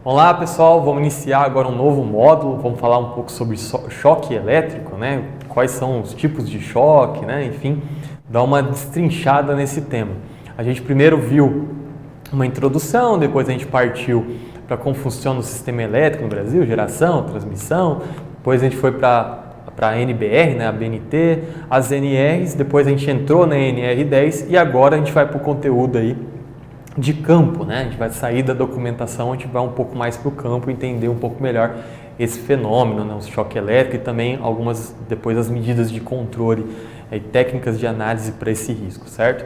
Olá pessoal, vamos iniciar agora um novo módulo, vamos falar um pouco sobre choque elétrico, né? Quais são os tipos de choque, né? Enfim, dar uma destrinchada nesse tema. A gente primeiro viu uma introdução, depois a gente partiu para como funciona o sistema elétrico no Brasil, geração, transmissão, depois a gente foi para a NBR, né, a BNT, as NRs, depois a gente entrou na NR10 e agora a gente vai para o conteúdo aí de campo, né? A gente vai sair da documentação, a gente vai um pouco mais para o campo, entender um pouco melhor esse fenômeno, né? O choque elétrico e também depois as medidas de controle e técnicas de análise para esse risco, certo?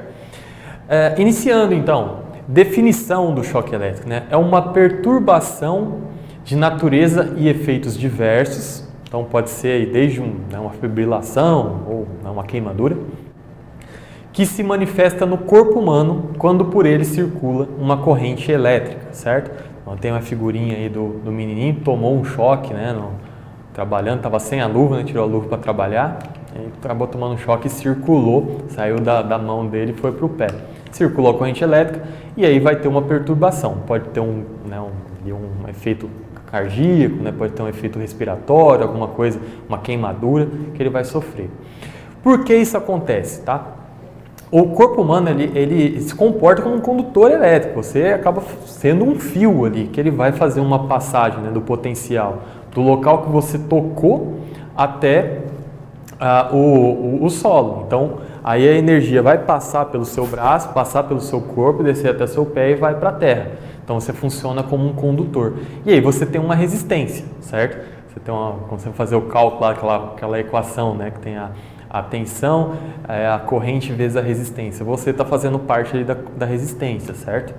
Iniciando então, definição do choque elétrico, né? É uma perturbação de natureza e efeitos diversos, então pode ser desde uma fibrilação ou uma queimadura, que se manifesta no corpo humano quando por ele circula uma corrente elétrica, certo? Então, tem uma figurinha aí do menininho, tomou um choque, né, trabalhando, estava sem a luva, né, tirou a luva para trabalhar, e acabou tomando um choque e circulou, saiu da mão dele e foi para o pé. Circulou a corrente elétrica e aí vai ter uma perturbação, pode ter um efeito cardíaco, né, pode ter um efeito respiratório, alguma coisa, uma queimadura que ele vai sofrer. Por que isso acontece, tá? O corpo humano ele se comporta como um condutor elétrico, você acaba sendo um fio ali, que ele vai fazer uma passagem, né, do potencial do local que você tocou até o solo. Então, aí a energia vai passar pelo seu braço, passar pelo seu corpo, descer até seu pé e vai para a terra. Então, você funciona como um condutor. E aí você tem uma resistência, certo? Você tem quando você fazer o cálculo, aquela equação, né, que tem a tensão, a corrente vezes a resistência. Você está fazendo parte ali da resistência, certo?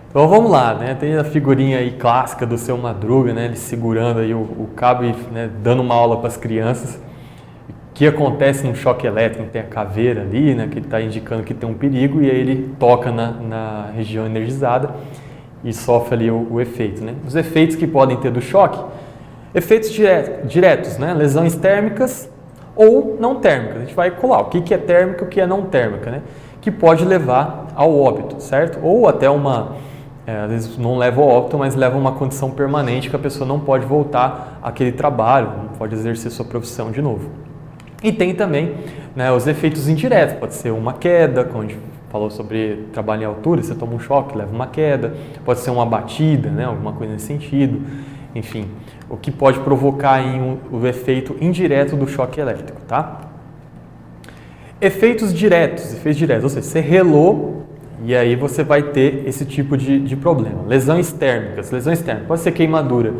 Então vamos lá, né? Tem a figurinha aí clássica do Seu Madruga, né? Ele segurando aí o cabo e, né, dando uma aula para as crianças. O que acontece no choque elétrico? Tem a caveira ali, né? Que ele está indicando que tem um perigo e aí ele toca na região energizada e sofre ali o efeito, né? Os efeitos que podem ter do choque, efeitos diretos, né? Lesões térmicas ou não térmica. A gente vai colar o que é térmica e o que é não térmica, né? Que pode levar ao óbito, certo? Ou até às vezes não leva ao óbito, mas leva a uma condição permanente que a pessoa não pode voltar àquele trabalho, não pode exercer sua profissão de novo. E tem também, né, os efeitos indiretos, pode ser uma queda, como a gente falou sobre trabalho em altura, você toma um choque, leva uma queda, pode ser uma batida, né, alguma coisa nesse sentido, enfim, o que pode provocar o efeito indireto do choque elétrico, tá? Efeitos diretos, ou seja, você relou e aí você vai ter esse tipo de problema. Lesões térmicas, pode ser queimadura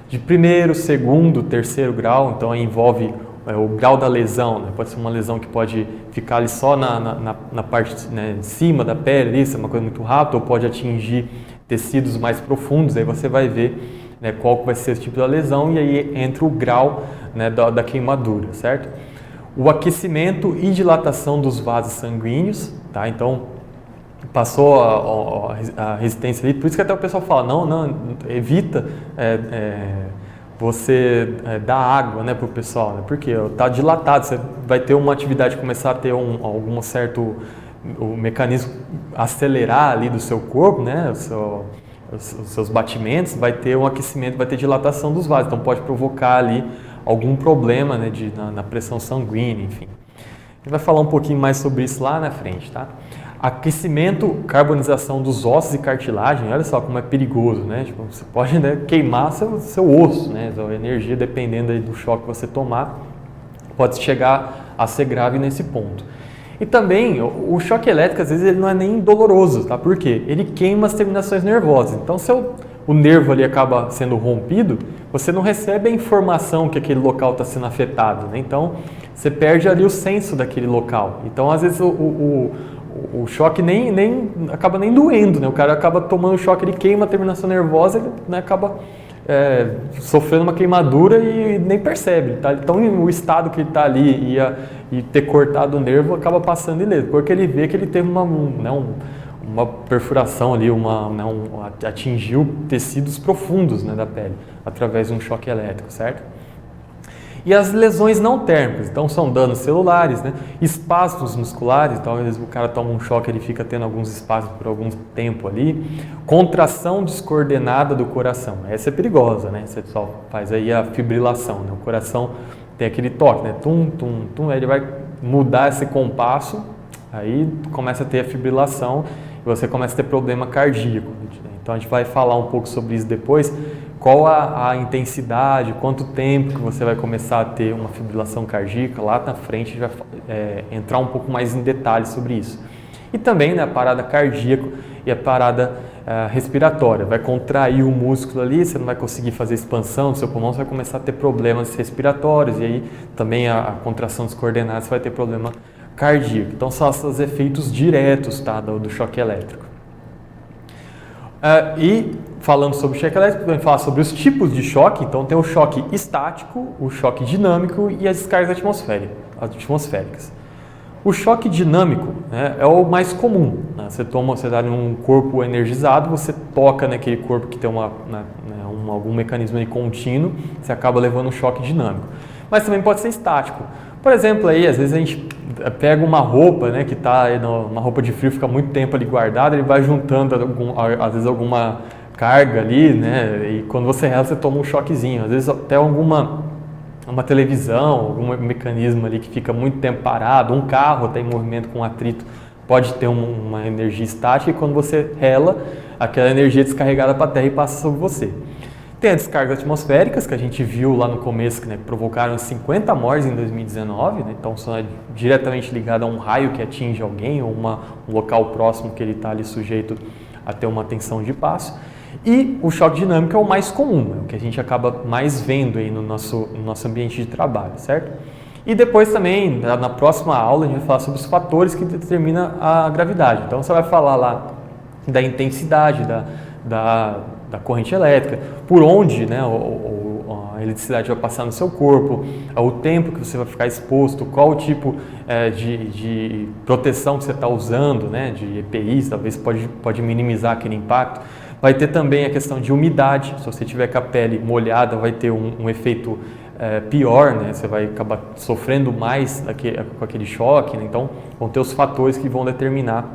de primeiro, segundo, terceiro grau, então aí envolve o grau da lesão, né? Pode ser uma lesão que pode ficar ali só na parte, né, de cima da pele, isso é uma coisa muito rápida, ou pode atingir tecidos mais profundos, aí você vai ver, né, qual vai ser o tipo da lesão e aí entra o grau, né, da queimadura, certo? O aquecimento e dilatação dos vasos sanguíneos, tá? Então, passou a resistência ali, por isso que até o pessoal fala, não evita você dar água, né, para o pessoal, né? Porque está dilatado, você vai ter uma atividade, começar a ter algum certo o mecanismo acelerar ali do seu corpo, né, os seus batimentos, vai ter um aquecimento, vai ter dilatação dos vasos, então pode provocar ali algum problema, né, na pressão sanguínea, enfim. A gente vai falar um pouquinho mais sobre isso lá na frente, tá? Aquecimento, carbonização dos ossos e cartilagem, olha só como é perigoso, né? Tipo, você pode, né, queimar seu osso, né? A energia, dependendo aí do choque que você tomar, pode chegar a ser grave nesse ponto. E também, o choque elétrico, às vezes, ele não é nem doloroso, tá? Por quê? Ele queima as terminações nervosas. Então, se o nervo ali acaba sendo rompido, você não recebe a informação que aquele local está sendo afetado, né? Então, você perde ali o senso daquele local. Então, às vezes, o choque acaba nem doendo, né? O cara acaba tomando choque, ele queima a terminação nervosa, ele, né, acaba sofrendo uma queimadura e nem percebe, tá? Então, o estado que ele está ali e ter cortado o nervo acaba passando ileso, porque ele vê que ele teve uma perfuração ali, atingiu tecidos profundos, né, da pele, através de um choque elétrico, certo? E as lesões não térmicas, então são danos celulares, né? Espasmos musculares, então às vezes o cara toma um choque, ele fica tendo alguns espasmos por algum tempo ali. Contração descoordenada do coração, essa é perigosa, né? Você só faz aí a fibrilação, né? O coração tem aquele toque, né? Tum, tum, tum, aí ele vai mudar esse compasso, aí começa a ter a fibrilação e você começa a ter problema cardíaco. Então a gente vai falar um pouco sobre isso depois, qual a intensidade, quanto tempo que você vai começar a ter uma fibrilação cardíaca, lá na frente a gente vai entrar um pouco mais em detalhes sobre isso. E também, né, a parada cardíaca e a parada respiratória, vai contrair o músculo ali, você não vai conseguir fazer expansão do seu pulmão, você vai começar a ter problemas respiratórios e aí também a contração descoordenada, você vai ter problema cardíaco. Então são esses efeitos diretos, tá, do choque elétrico. E falando sobre choque elétrico, vamos falar sobre os tipos de choque. Então tem o choque estático, o choque dinâmico e as descargas atmosféricas. O choque dinâmico, né, é o mais comum, né? Você está em um corpo energizado, você toca naquele corpo que tem algum mecanismo contínuo, você acaba levando um choque dinâmico. Mas também pode ser estático. Por exemplo, aí, às vezes a gente pega uma roupa, né, que está uma roupa de frio, fica muito tempo ali guardada, ele vai juntando às vezes alguma carga ali, né, e quando você rela, você toma um choquezinho. Às vezes até uma televisão, algum mecanismo ali que fica muito tempo parado, um carro até em movimento com atrito, pode ter uma energia estática e quando você rela, aquela energia é descarregada para a Terra e passa sobre você. Tem as descargas atmosféricas, que a gente viu lá no começo, né, que provocaram 50 mortes em 2019, né, então são diretamente ligado a um raio que atinge alguém ou um local próximo que ele está ali sujeito a ter uma tensão de passo. E o choque dinâmico é o mais comum, é o que a gente acaba mais vendo aí no nosso ambiente de trabalho, certo? E depois também, na próxima aula, a gente vai falar sobre os fatores que determinam a gravidade. Então você vai falar lá da intensidade da corrente elétrica, por onde, né, a eletricidade vai passar no seu corpo, o tempo que você vai ficar exposto, qual o tipo de proteção que você está usando, né, de EPIs, talvez pode minimizar aquele impacto. Vai ter também a questão de umidade, se você tiver com a pele molhada vai ter um efeito pior, né? Você vai acabar sofrendo mais com aquele choque, né? Então vão ter os fatores que vão determinar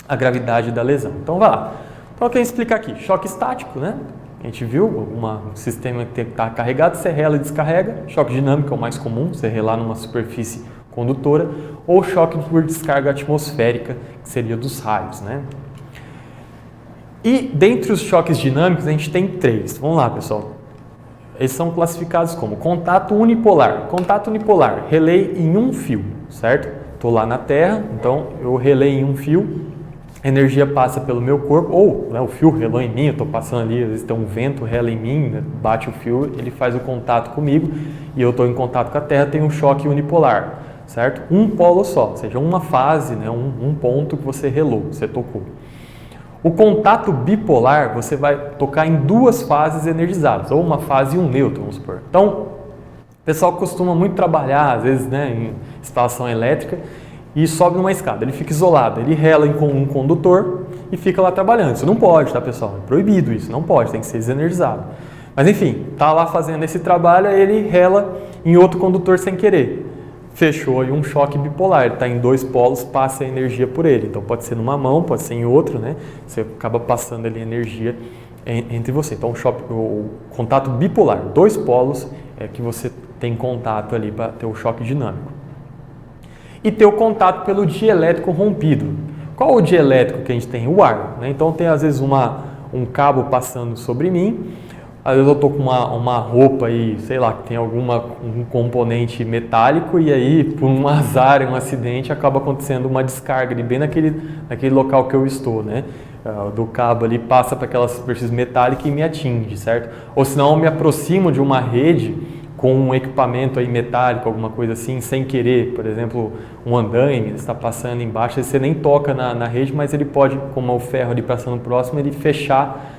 a gravidade da lesão. Então vai lá. Então eu quero explicar aqui, choque estático, né? A gente viu um sistema que está carregado, você rela e descarrega. Choque dinâmico é o mais comum, você relar numa superfície condutora, ou choque por descarga atmosférica, que seria dos raios, né? E dentre os choques dinâmicos a gente tem 3. Vamos lá, pessoal. Eles são classificados como contato unipolar. Contato unipolar, relei em um fio, certo? Estou lá na Terra, então eu relei em um fio, a energia passa pelo meu corpo, ou né, o fio relou em mim, eu estou passando ali, às vezes tem um vento, rela em mim, né, bate o fio, ele faz o contato comigo e eu estou em contato com a Terra, tem um choque unipolar, certo? Um polo só, ou seja, uma fase, né, um ponto que você relou, você tocou. O contato bipolar, você vai tocar em 2 fases energizadas, ou uma fase e um neutro, vamos supor. Então, o pessoal costuma muito trabalhar, às vezes, né, em instalação elétrica, e sobe numa escada, ele fica isolado, ele rela com um condutor e fica lá trabalhando. Isso não pode, tá, pessoal? É proibido isso, não pode, tem que ser desenergizado. Mas enfim, tá lá fazendo esse trabalho, ele rela em outro condutor sem querer. Fechou aí um choque bipolar, ele está em 2 polos, passa a energia por ele. Então pode ser numa mão, pode ser em outro, né? Você acaba passando ali energia entre você. Então o contato bipolar, 2 polos é que você tem contato ali para ter o choque dinâmico. E ter o contato pelo dielétrico rompido. Qual o dielétrico que a gente tem? O ar, né? Então tem às vezes um cabo passando sobre mim. Às vezes eu estou com uma roupa aí, sei lá, que tem um componente metálico e aí, por um azar, um acidente, acaba acontecendo uma descarga ali, bem naquele local que eu estou, né? Do cabo ali, passa para aquela superfície metálica e me atinge, certo? Ou senão eu me aproximo de uma rede com um equipamento aí metálico, alguma coisa assim, sem querer, por exemplo, um andaime, está passando embaixo, você nem toca na rede, mas ele pode, como o ferro ali passando próximo, ele fechar,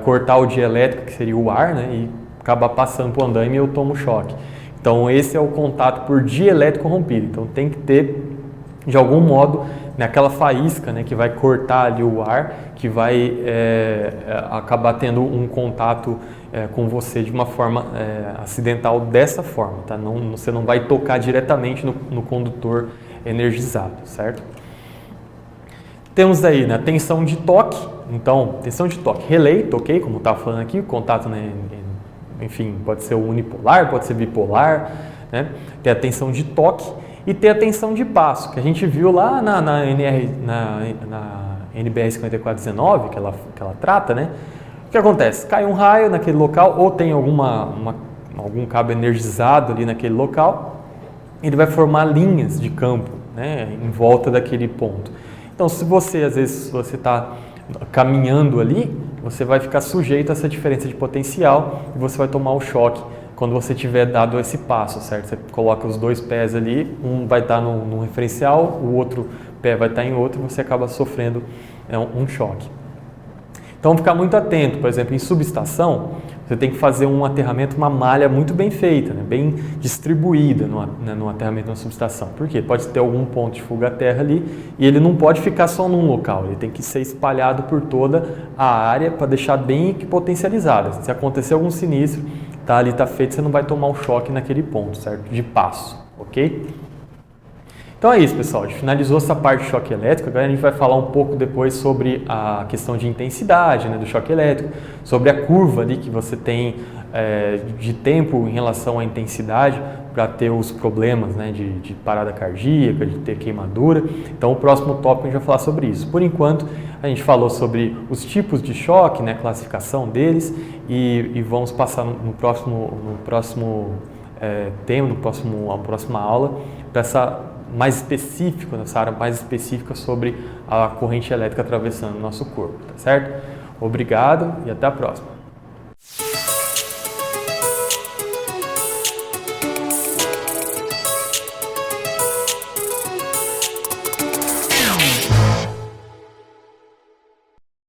cortar o dielétrico, que seria o ar, né, e acabar passando para o andaime e eu tomo choque. Então esse é o contato por dielétrico rompido. Então tem que ter, de algum modo, naquela faísca, né, que vai cortar ali o ar, que vai acabar tendo um contato com você de uma forma acidental dessa forma, tá? Você não vai tocar diretamente no condutor energizado, certo? Temos aí, né, tensão de toque. Então, tensão de toque, relay, toquei, como estava falando aqui, o contato, né, enfim, pode ser unipolar, pode ser bipolar, né? Tem a tensão de toque e tem a tensão de passo, que a gente viu lá na NBR 5419, que ela trata, né? O que acontece? Cai um raio naquele local ou tem algum cabo energizado ali naquele local, ele vai formar linhas de campo, né, em volta daquele ponto. Então, se você, às vezes, você está caminhando ali, você vai ficar sujeito a essa diferença de potencial e você vai tomar o choque quando você tiver dado esse passo, certo? Você coloca os dois pés ali, um vai estar num referencial, o outro pé vai estar em outro e você acaba sofrendo um choque. Então, ficar muito atento, por exemplo, em subestação, você tem que fazer um aterramento, uma malha muito bem feita, né? Bem distribuída no aterramento na subestação. Por quê? Pode ter algum ponto de fuga à terra ali e ele não pode ficar só num local, ele tem que ser espalhado por toda a área para deixar bem potencializada. Se acontecer algum sinistro, está feito, você não vai tomar um choque naquele ponto, certo? De passo, ok? Então é isso, pessoal, a gente finalizou essa parte de choque elétrico, agora a gente vai falar um pouco depois sobre a questão de intensidade, né, do choque elétrico, sobre a curva ali que você tem de tempo em relação à intensidade para ter os problemas, né, de parada cardíaca, de ter queimadura. Então o próximo tópico a gente vai falar sobre isso. Por enquanto a gente falou sobre os tipos de choque, né, a classificação deles e vamos passar no próximo tema, na próxima aula, para essa nessa área mais específica sobre a corrente elétrica atravessando o nosso corpo, tá certo? Obrigado e até a próxima.